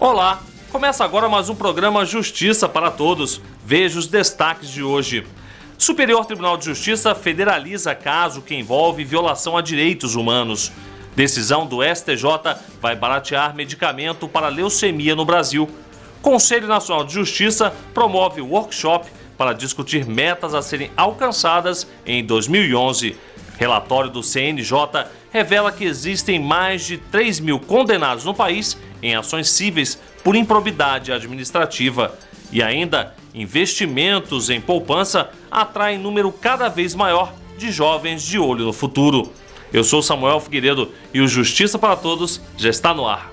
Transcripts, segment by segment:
Olá, começa agora mais um programa Justiça para Todos. Veja os destaques de hoje. Superior Tribunal de Justiça federaliza caso que envolve violação a direitos humanos. Decisão do STJ vai baratear medicamento para leucemia no Brasil. Conselho Nacional de Justiça promove workshop para discutir metas a serem alcançadas em 2011. Relatório do CNJ revela que existem mais de 3 mil condenados no país em ações cíveis por improbidade administrativa. E ainda, investimentos em poupança atraem número cada vez maior de jovens de olho no futuro. Eu sou Samuel Figueiredo e o Justiça para Todos já está no ar.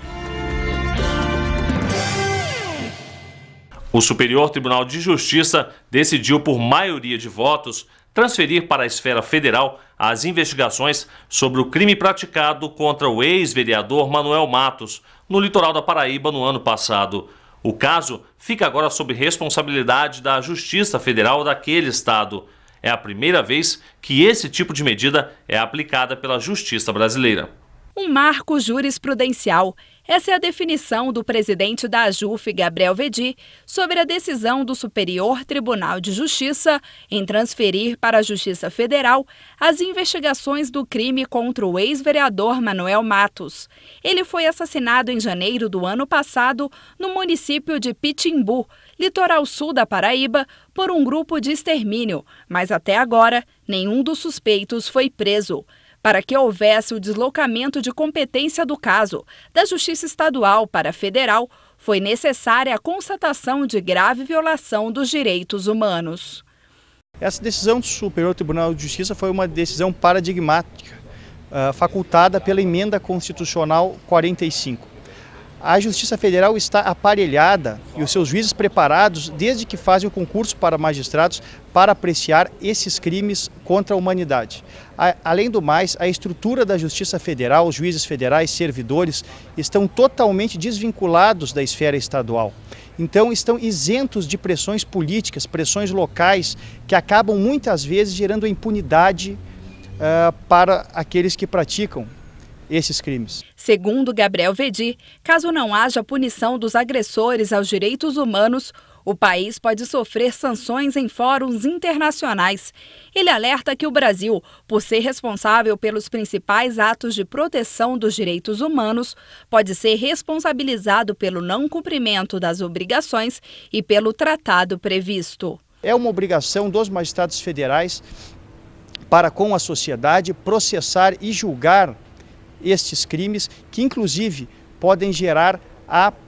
O Superior Tribunal de Justiça decidiu por maioria de votos transferir para a esfera federal as investigações sobre o crime praticado contra o ex-vereador Manuel Matos, no litoral da Paraíba no ano passado. O caso fica agora sob responsabilidade da Justiça Federal daquele estado. É a primeira vez que esse tipo de medida é aplicada pela Justiça brasileira. Um marco jurisprudencial. Essa é a definição do presidente da AJUF, Gabriel Vedi, sobre a decisão do Superior Tribunal de Justiça em transferir para a Justiça Federal as investigações do crime contra o ex-vereador Manuel Matos. Ele foi assassinado em janeiro do ano passado no município de Pitimbu, litoral sul da Paraíba, por um grupo de extermínio, mas até agora nenhum dos suspeitos foi preso. Para que houvesse o deslocamento de competência do caso da Justiça Estadual para a Federal, foi necessária a constatação de grave violação dos direitos humanos. Essa decisão do Superior Tribunal de Justiça foi uma decisão paradigmática, facultada pela Emenda Constitucional 45. A Justiça Federal está aparelhada e os seus juízes preparados desde que fazem o concurso para magistrados para apreciar esses crimes contra a humanidade. Além do mais, a estrutura da Justiça Federal, os juízes federais, servidores, estão totalmente desvinculados da esfera estadual. Então estão isentos de pressões políticas, pressões locais, que acabam muitas vezes gerando impunidade para aqueles que praticam esses crimes. Segundo Gabriel Vedi, caso não haja punição dos agressores aos direitos humanos, o país pode sofrer sanções em fóruns internacionais. Ele alerta que o Brasil, por ser responsável pelos principais atos de proteção dos direitos humanos, pode ser responsabilizado pelo não cumprimento das obrigações e pelo tratado previsto. É uma obrigação dos magistrados federais para com a sociedade processar e julgar estes crimes, que inclusive podem gerar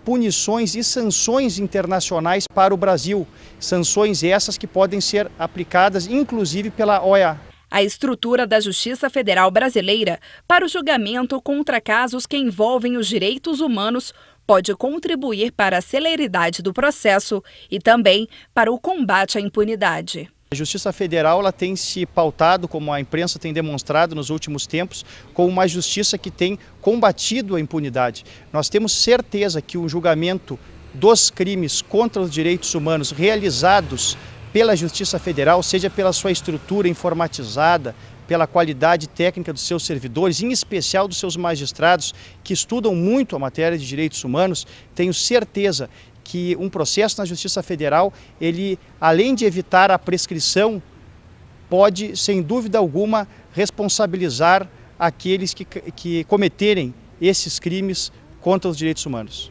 punições e sanções internacionais para o Brasil. Sanções essas que podem ser aplicadas inclusive pela OEA. A estrutura da Justiça Federal brasileira para o julgamento contra casos que envolvem os direitos humanos pode contribuir para a celeridade do processo e também para o combate à impunidade. A Justiça Federal ela tem se pautado, como a imprensa tem demonstrado nos últimos tempos, como uma justiça que tem combatido a impunidade. Nós temos certeza que o julgamento dos crimes contra os direitos humanos realizados pela Justiça Federal, seja pela sua estrutura informatizada, pela qualidade técnica dos seus servidores, em especial dos seus magistrados, que estudam muito a matéria de direitos humanos, tenho certeza que um processo na Justiça Federal, ele, além de evitar a prescrição, pode, sem dúvida alguma, responsabilizar aqueles que cometerem esses crimes contra os direitos humanos.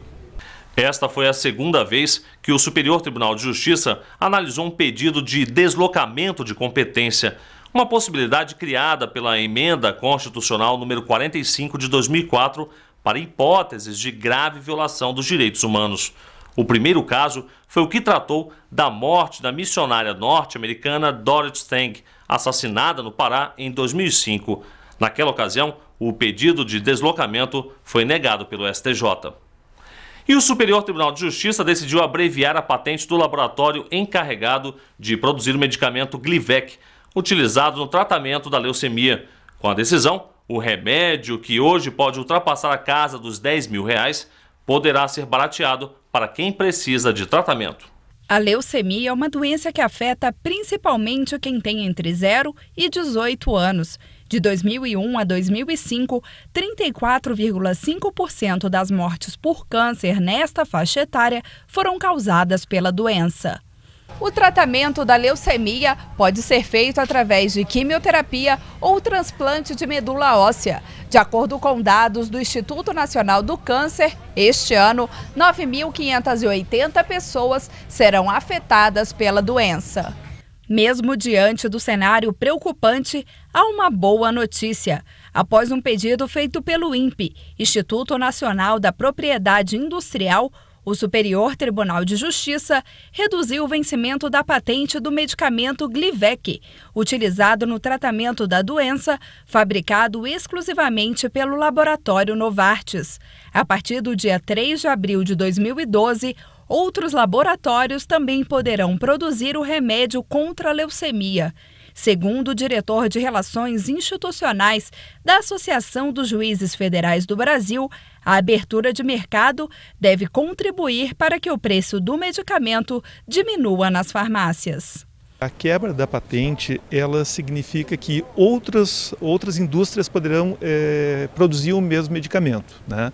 Esta foi a segunda vez que o Superior Tribunal de Justiça analisou um pedido de deslocamento de competência, uma possibilidade criada pela Emenda Constitucional número 45 de 2004 para hipóteses de grave violação dos direitos humanos. O primeiro caso foi o que tratou da morte da missionária norte-americana Dorothy Stang, assassinada no Pará em 2005. Naquela ocasião, o pedido de deslocamento foi negado pelo STJ. E o Superior Tribunal de Justiça decidiu abreviar a patente do laboratório encarregado de produzir o medicamento Glivec, utilizado no tratamento da leucemia. Com a decisão, o remédio, que hoje pode ultrapassar a casa dos R$10 mil, poderá ser barateado para quem precisa de tratamento. A leucemia é uma doença que afeta principalmente quem tem entre 0 e 18 anos. De 2001 a 2005, 34,5% das mortes por câncer nesta faixa etária foram causadas pela doença. O tratamento da leucemia pode ser feito através de quimioterapia ou transplante de medula óssea. De acordo com dados do Instituto Nacional do Câncer, este ano, 9.580 pessoas serão afetadas pela doença. Mesmo diante do cenário preocupante, há uma boa notícia. Após um pedido feito pelo INPI, Instituto Nacional da Propriedade Industrial, o Superior Tribunal de Justiça reduziu o vencimento da patente do medicamento Glivec, utilizado no tratamento da doença, fabricado exclusivamente pelo laboratório Novartis. A partir do dia 3 de abril de 2012, outros laboratórios também poderão produzir o remédio contra a leucemia. Segundo o diretor de Relações Institucionais da Associação dos Juízes Federais do Brasil, a abertura de mercado deve contribuir para que o preço do medicamento diminua nas farmácias. A quebra da patente, ela significa que outras indústrias poderão produzir o mesmo medicamento, né?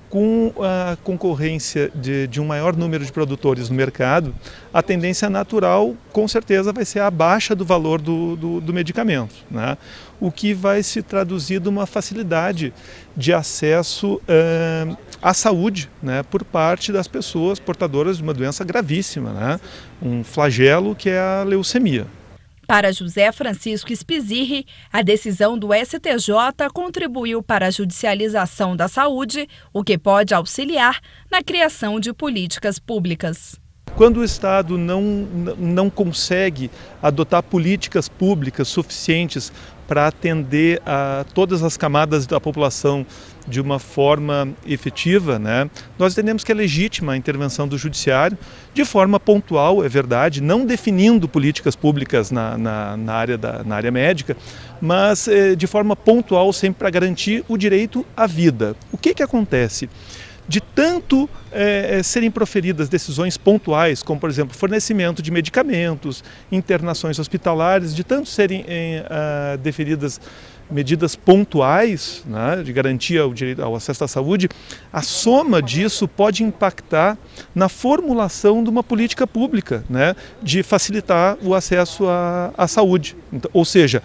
Com a concorrência de um maior número de produtores no mercado, a tendência natural, com certeza, vai ser a baixa do valor do medicamento, né? O que vai se traduzir numa facilidade de acesso à saúde, né, por parte das pessoas portadoras de uma doença gravíssima, né? Um flagelo que é a leucemia. Para José Francisco Spizirri, a decisão do STJ contribuiu para a judicialização da saúde, o que pode auxiliar na criação de políticas públicas. Quando o Estado não consegue adotar políticas públicas suficientes para atender a todas as camadas da população de uma forma efetiva, né, nós entendemos que é legítima a intervenção do judiciário de forma pontual, é verdade, não definindo políticas públicas na área médica, mas de forma pontual sempre para garantir o direito à vida. O que acontece? De tanto serem proferidas decisões pontuais, como por exemplo fornecimento de medicamentos, internações hospitalares, de tanto serem deferidas medidas pontuais, né, de garantia ao direito ao acesso à saúde, a soma disso pode impactar na formulação de uma política pública, né, de facilitar o acesso à saúde. Então, ou seja,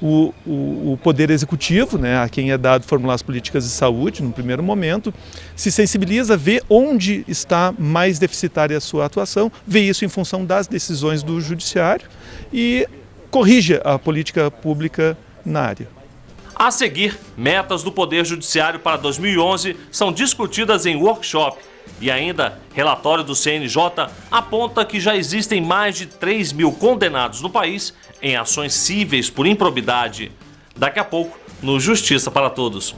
o Poder Executivo, né, a quem é dado formular as políticas de saúde, no primeiro momento, se sensibiliza, vê onde está mais deficitária a sua atuação, vê isso em função das decisões do Judiciário e corrige a política pública na área. A seguir, metas do Poder Judiciário para 2011 são discutidas em workshop. E ainda, relatório do CNJ aponta que já existem mais de 3.000 condenados no país em ações cíveis por improbidade. Daqui a pouco, no Justiça para Todos.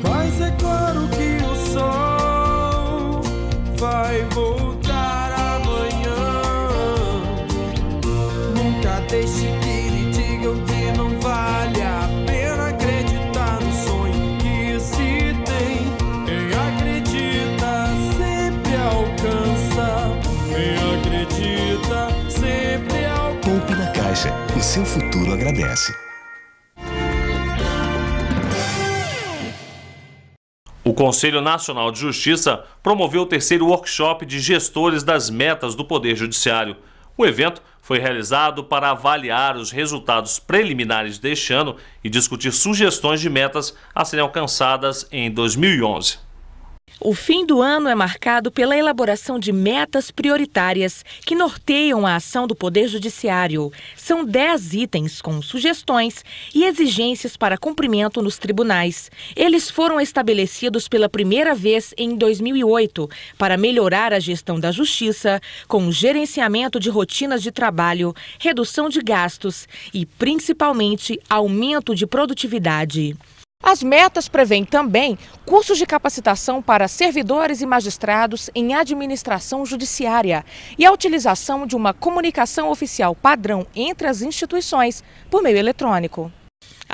Mas é claro que o sol vai voltar amanhã. Nunca deixe que lhe digam que não vale a pena acreditar no sonho que se tem. Quem acredita sempre alcança. Quem acredita sempre alcança. Poupe na Caixa, o seu futuro agradece. O Conselho Nacional de Justiça promoveu o terceiro workshop de gestores das metas do Poder Judiciário. O evento foi realizado para avaliar os resultados preliminares deste ano e discutir sugestões de metas a serem alcançadas em 2011. O fim do ano é marcado pela elaboração de metas prioritárias que norteiam a ação do Poder Judiciário. São 10 itens com sugestões e exigências para cumprimento nos tribunais. Eles foram estabelecidos pela primeira vez em 2008 para melhorar a gestão da justiça, com gerenciamento de rotinas de trabalho, redução de gastos e, principalmente, aumento de produtividade. As metas prevêem também cursos de capacitação para servidores e magistrados em administração judiciária e a utilização de uma comunicação oficial padrão entre as instituições por meio eletrônico.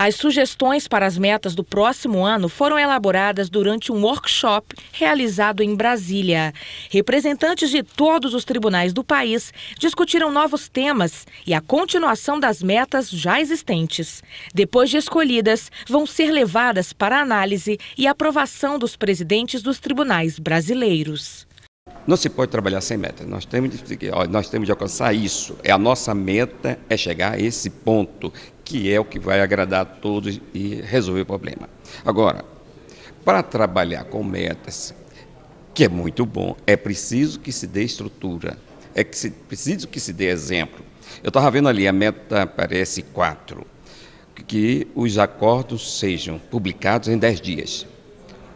As sugestões para as metas do próximo ano foram elaboradas durante um workshop realizado em Brasília. Representantes de todos os tribunais do país discutiram novos temas e a continuação das metas já existentes. Depois de escolhidas, vão ser levadas para análise e aprovação dos presidentes dos tribunais brasileiros. Não se pode trabalhar sem meta. Nós temos de alcançar isso. A nossa meta é chegar a esse ponto, que é o que vai agradar a todos e resolver o problema. Agora, para trabalhar com metas, que é muito bom, é preciso que se dê estrutura, preciso que se dê exemplo. Eu estava vendo ali, a meta parece 4, que os acordos sejam publicados em 10 dias.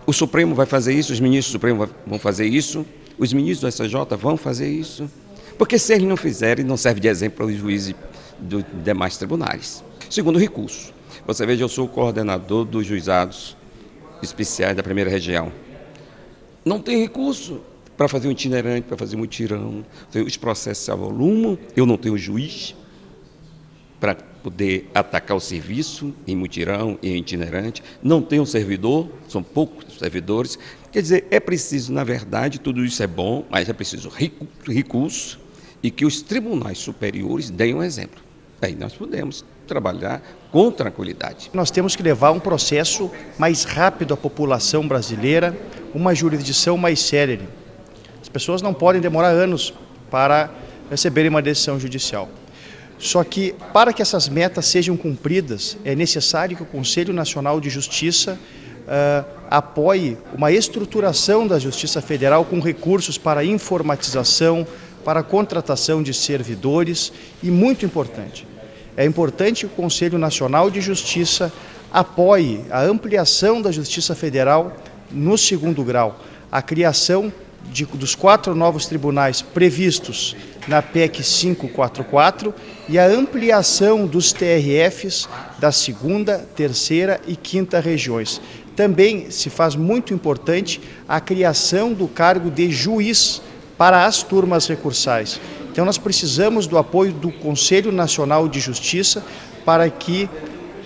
O Supremo vai fazer isso, os ministros do Supremo vão fazer isso, os ministros do STJ vão fazer isso, porque se eles não fizerem, não serve de exemplo para os juízes dos demais tribunais. Segundo recurso, você veja, eu sou o coordenador dos juizados especiais da primeira região. Não tem recurso para fazer um itinerante, para fazer um mutirão, os processos se avolumam, eu não tenho juiz para poder atacar o serviço em mutirão e em itinerante, não tenho servidor, são poucos servidores. Quer dizer, é preciso, na verdade, tudo isso é bom, mas é preciso recurso e que os tribunais superiores deem um exemplo. Aí nós podemos trabalhar com tranquilidade. Nós temos que levar um processo mais rápido à população brasileira, uma jurisdição mais célere. As pessoas não podem demorar anos para receberem uma decisão judicial. Só que, para que essas metas sejam cumpridas, é necessário que o Conselho Nacional de Justiça apoie uma estruturação da Justiça Federal com recursos para informatização, para contratação de servidores e, muito importante, é importante que o Conselho Nacional de Justiça apoie a ampliação da Justiça Federal no 2º grau, a criação dos 4 novos tribunais previstos na PEC 544 e a ampliação dos TRFs da 2ª, 3ª e 5ª regiões. Também se faz muito importante a criação do cargo de juiz para as turmas recursais. Então nós precisamos do apoio do Conselho Nacional de Justiça para que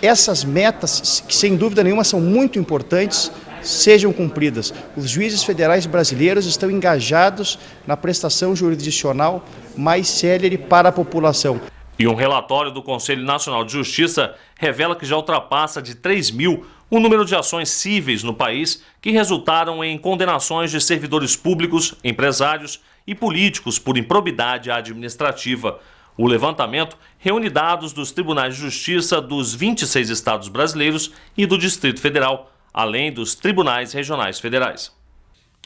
essas metas, que sem dúvida nenhuma são muito importantes, sejam cumpridas. Os juízes federais brasileiros estão engajados na prestação jurisdicional mais célere para a população. E um relatório do Conselho Nacional de Justiça revela que já ultrapassa de 3.000 o número de ações cíveis no país que resultaram em condenações de servidores públicos, empresários e políticos por improbidade administrativa. O levantamento reúne dados dos tribunais de justiça dos 26 estados brasileiros e do Distrito Federal, além dos tribunais regionais federais.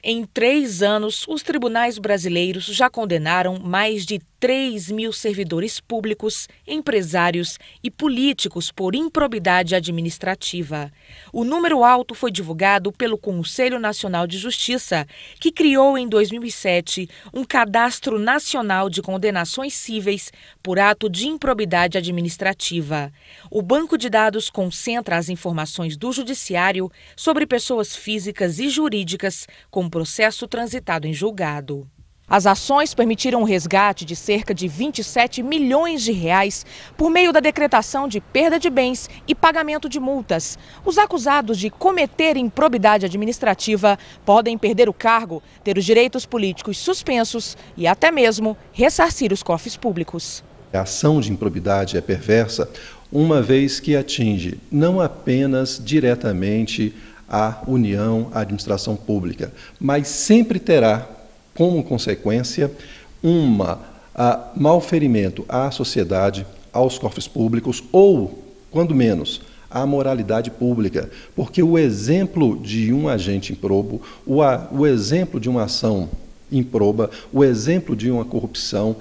Em 3 anos, os tribunais brasileiros já condenaram mais de 3.000 servidores públicos, empresários e políticos por improbidade administrativa. O número alto foi divulgado pelo Conselho Nacional de Justiça, que criou em 2007 um cadastro nacional de condenações cíveis por ato de improbidade administrativa. O banco de dados concentra as informações do Judiciário sobre pessoas físicas e jurídicas com processo transitado em julgado. As ações permitiram o resgate de cerca de 27 milhões de reais por meio da decretação de perda de bens e pagamento de multas. Os acusados de cometer improbidade administrativa podem perder o cargo, ter os direitos políticos suspensos e até mesmo ressarcir os cofres públicos. A ação de improbidade é perversa, uma vez que atinge não apenas diretamente a União, a administração pública, mas sempre terá como consequência malferimento à sociedade, aos cofres públicos ou, quando menos, à moralidade pública, porque o exemplo de um agente improbo, o exemplo de uma ação improba, o exemplo de uma corrupção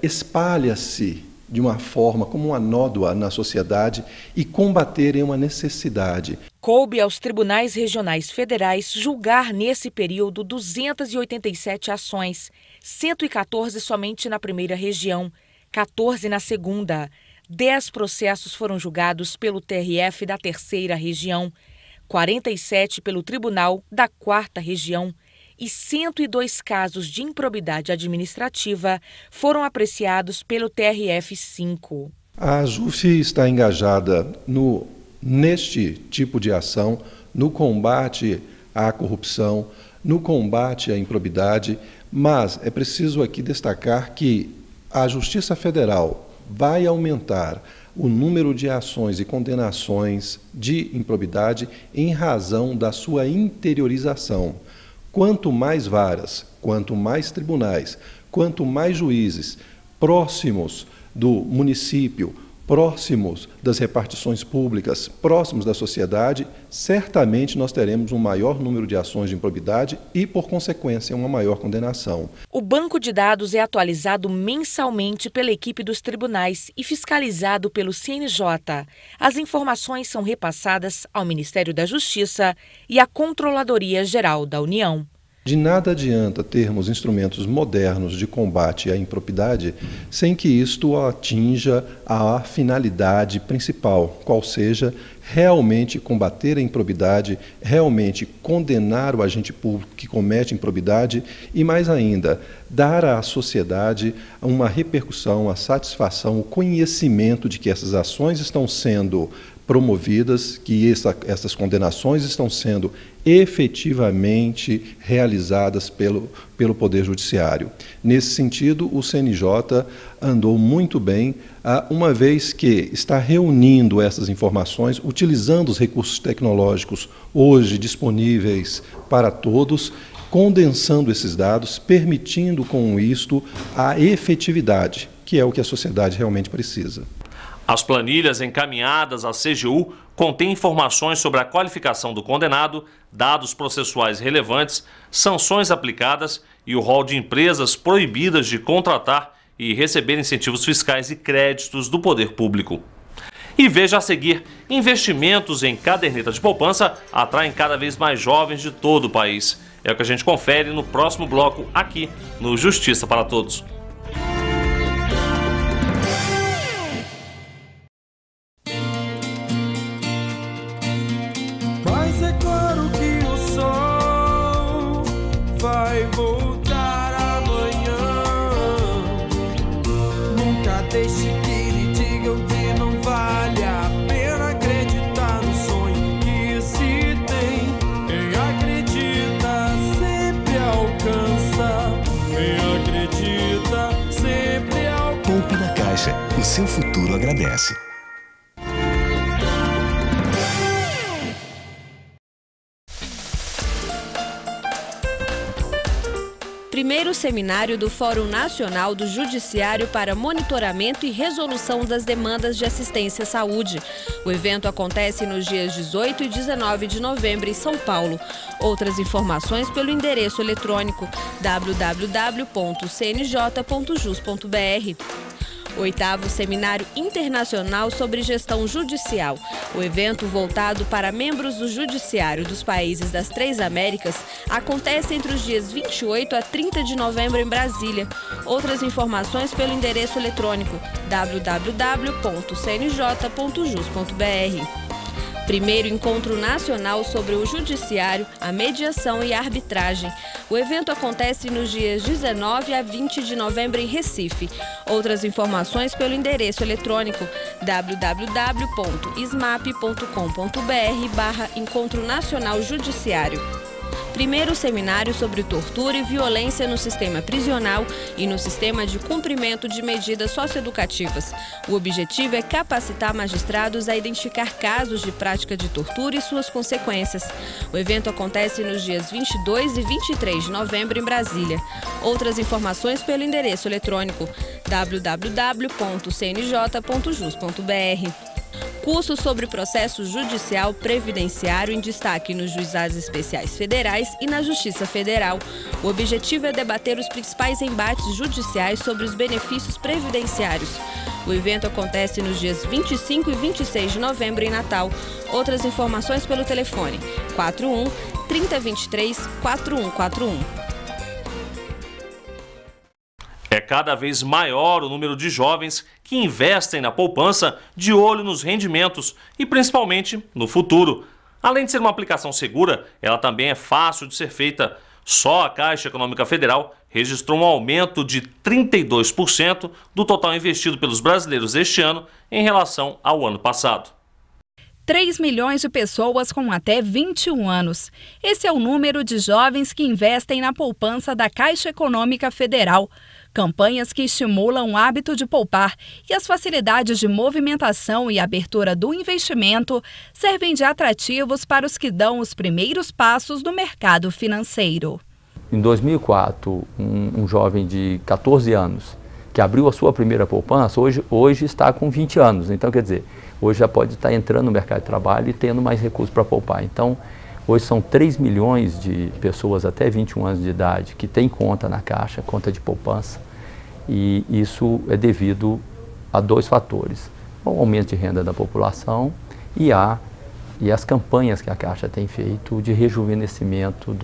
espalha-se de uma forma como uma nódoa na sociedade e combater é uma necessidade. Coube aos tribunais regionais federais julgar nesse período 287 ações, 114 somente na primeira região, 14 na segunda. 10 processos foram julgados pelo TRF da terceira região, 47 pelo Tribunal da quarta região e 102 casos de improbidade administrativa foram apreciados pelo TRF-5. A JUF está engajada no neste tipo de ação, no combate à corrupção, no combate à improbidade, mas é preciso aqui destacar que a Justiça Federal vai aumentar o número de ações e condenações de improbidade em razão da sua interiorização. Quanto mais varas, quanto mais tribunais, quanto mais juízes próximos do município, próximos das repartições públicas, próximos da sociedade, certamente nós teremos um maior número de ações de improbidade e, por consequência, uma maior condenação. O banco de dados é atualizado mensalmente pela equipe dos tribunais e fiscalizado pelo CNJ. As informações são repassadas ao Ministério da Justiça e à Controladoria Geral da União. De nada adianta termos instrumentos modernos de combate à improbidade sem que isto atinja a finalidade principal, qual seja realmente combater a improbidade, realmente condenar o agente público que comete improbidade e, mais ainda, dar à sociedade uma repercussão, a satisfação, o conhecimento de que essas ações estão sendo promovidas, que essas condenações estão sendo efetivamente realizadas pelo Poder Judiciário. Nesse sentido, o CNJ andou muito bem, uma vez que está reunindo essas informações, utilizando os recursos tecnológicos hoje disponíveis para todos, condensando esses dados, permitindo com isto a efetividade, que é o que a sociedade realmente precisa. As planilhas encaminhadas à CGU contêm informações sobre a qualificação do condenado, dados processuais relevantes, sanções aplicadas e o rol de empresas proibidas de contratar e receber incentivos fiscais e créditos do poder público. E veja a seguir, investimentos em caderneta de poupança atraem cada vez mais jovens de todo o país. É o que a gente confere no próximo bloco aqui no Justiça para Todos. Mas é claro que o sol vai voltar amanhã. Nunca deixe que lhe digam que não vale a pena acreditar no sonho que se tem. Quem acredita sempre alcança. Quem acredita sempre alcança. Poupe na Caixa, o seu futuro agradece. Primeiro seminário do Fórum Nacional do Judiciário para Monitoramento e Resolução das Demandas de Assistência à Saúde. O evento acontece nos dias 18 e 19 de novembro em São Paulo. Outras informações pelo endereço eletrônico www.cnj.jus.br. 8º Seminário Internacional sobre Gestão Judicial. O evento, voltado para membros do Judiciário dos países das Três Américas, acontece entre os dias 28 a 30 de novembro em Brasília. Outras informações pelo endereço eletrônico www.cnj.jus.br. Primeiro Encontro Nacional sobre o Judiciário, a Mediação e a Arbitragem. O evento acontece nos dias 19 a 20 de novembro em Recife. Outras informações pelo endereço eletrônico www.ismap.com.br/Encontro Nacional Judiciário. Primeiro seminário sobre tortura e violência no sistema prisional e no sistema de cumprimento de medidas socioeducativas. O objetivo é capacitar magistrados a identificar casos de prática de tortura e suas consequências. O evento acontece nos dias 22 e 23 de novembro em Brasília. Outras informações pelo endereço eletrônico www.cnj.jus.br. Curso sobre processo judicial previdenciário em destaque nos juizados especiais federais e na Justiça Federal. O objetivo é debater os principais embates judiciais sobre os benefícios previdenciários. O evento acontece nos dias 25 e 26 de novembro em Natal. Outras informações pelo telefone 41 3023 4141. É cada vez maior o número de jovens que investem na poupança de olho nos rendimentos e principalmente no futuro. Além de ser uma aplicação segura, ela também é fácil de ser feita. Só a Caixa Econômica Federal registrou um aumento de 32% do total investido pelos brasileiros este ano em relação ao ano passado. 3 milhões de pessoas com até 21 anos. Esse é o número de jovens que investem na poupança da Caixa Econômica Federal. Campanhas que estimulam o hábito de poupar e as facilidades de movimentação e abertura do investimento servem de atrativos para os que dão os primeiros passos no mercado financeiro. Em 2004, um jovem de 14 anos que abriu a sua primeira poupança, hoje está com 20 anos. Então, quer dizer, hoje já pode estar entrando no mercado de trabalho e tendo mais recursos para poupar. Então, hoje são 3 milhões de pessoas até 21 anos de idade que têm conta na Caixa, conta de poupança. E isso é devido a 2 fatores: o aumento de renda da população e as campanhas que a Caixa tem feito de rejuvenescimento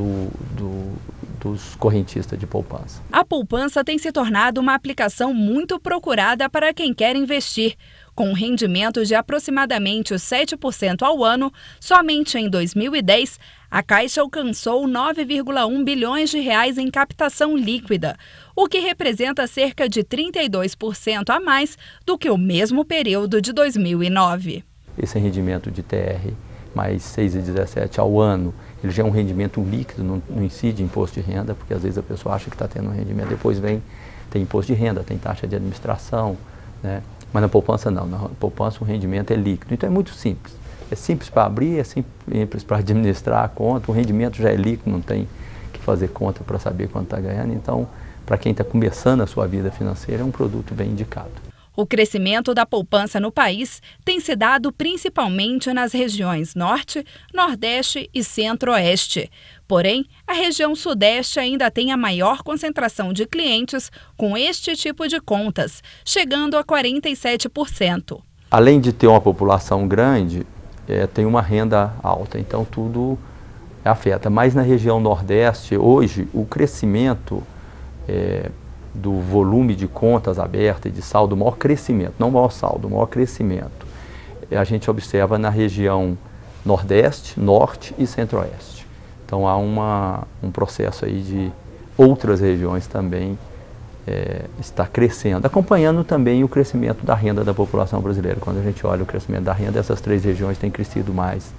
dos correntistas de poupança. A poupança tem se tornado uma aplicação muito procurada para quem quer investir. Com um rendimento de aproximadamente 7% ao ano, somente em 2010, a Caixa alcançou 9,1 bilhões de reais em captação líquida, o que representa cerca de 32% a mais do que o mesmo período de 2009. Esse rendimento de TR mais 6,17 ao ano, ele já é um rendimento líquido, não incide imposto de renda, porque às vezes a pessoa acha que está tendo um rendimento, depois tem imposto de renda, tem taxa de administração, né? Mas na poupança não, na poupança o rendimento é líquido. Então é muito simples. É simples para abrir, é simples para administrar a conta, o rendimento já é líquido, não tem que fazer conta para saber quanto está ganhando. Então, para quem está começando a sua vida financeira, é um produto bem indicado. O crescimento da poupança no país tem se dado principalmente nas regiões Norte, Nordeste e Centro-Oeste. Porém, a região Sudeste ainda tem a maior concentração de clientes com este tipo de contas, chegando a 47%. Além de ter uma população grande, tem uma renda alta, então tudo afeta. Mas na região Nordeste, hoje, o crescimento do volume de contas abertas e de saldo, o maior crescimento, não o maior saldo, o maior crescimento, a gente observa na região Nordeste, Norte e Centro-Oeste. Então há um processo aí de outras regiões também está crescendo, acompanhando também o crescimento da renda da população brasileira. Quando a gente olha o crescimento da renda, essas 3 regiões têm crescido mais.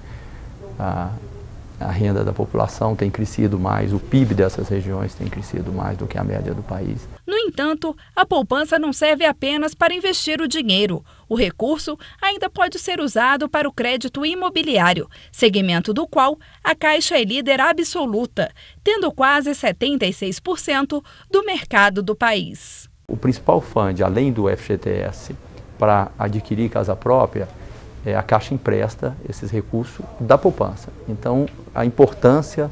A renda da população tem crescido mais, o PIB dessas regiões tem crescido mais do que a média do país. No entanto, a poupança não serve apenas para investir o dinheiro. O recurso ainda pode ser usado para o crédito imobiliário, segmento do qual a Caixa é líder absoluta, tendo quase 76% do mercado do país. O principal fundo, além do FGTS, para adquirir casa própria, a Caixa empresta esses recursos da poupança. Então, a importância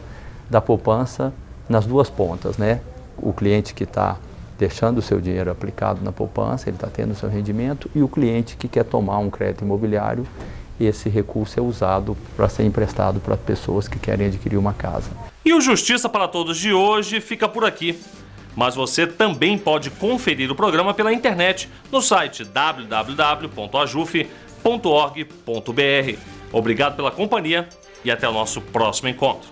da poupança nas 2 pontas, né? O cliente que está deixando o seu dinheiro aplicado na poupança, ele está tendo o seu rendimento, e o cliente que quer tomar um crédito imobiliário, esse recurso é usado para ser emprestado para pessoas que querem adquirir uma casa. E o Justiça para Todos de hoje fica por aqui. Mas você também pode conferir o programa pela internet no site www.ajuf.org.br. Obrigado pela companhia e até o nosso próximo encontro.